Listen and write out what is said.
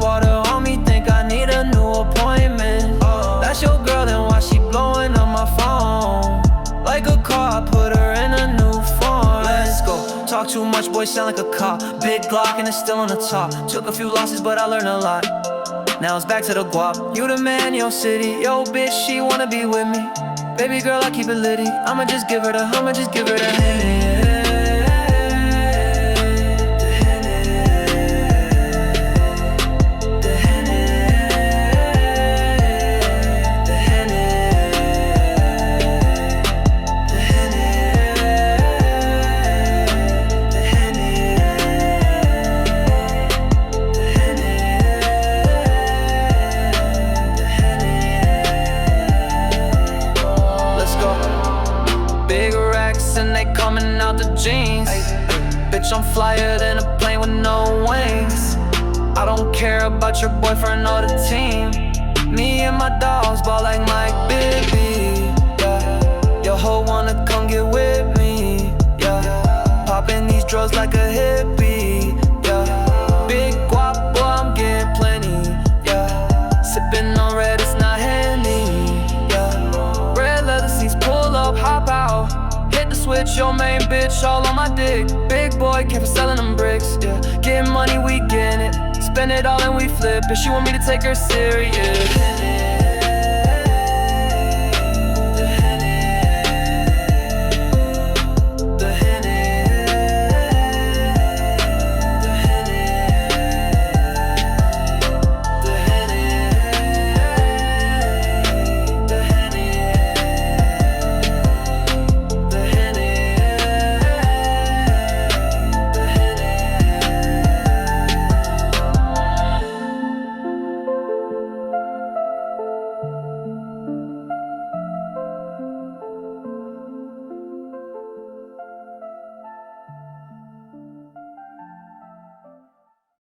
water on me, think I need a new appointment. That's your girl and why she blowing up my phone. Like a car, I put her in a new form. Let's go. Talk too much, boy, sound like a cop. Big Glock and it's still on the top. Took a few losses, but I learned a lot. Now it's back to the guap. You the man, your city. Yo, bitch, she wanna be with me. Baby girl, I keep it litty. I'ma just give her the Henny. And they coming out the jeans. Bitch, I'm flyer than a plane with no wings. I don't care about your boyfriend or the team. Me and my dogs ball like Mike Bibby. Yeah, your hoe wanna come get with me. Yeah, popping these drugs like a hippie. Yeah, big guap, boy, I'm getting plenty. Yeah, sipping on red, it's not Henny. Yeah, red leather seats, pull up, hop out. Switch your main bitch all on my dick. Big boy came for selling them bricks. Yeah, getting money, we getting it. Spend it all and we flip it. She want me to take her serious.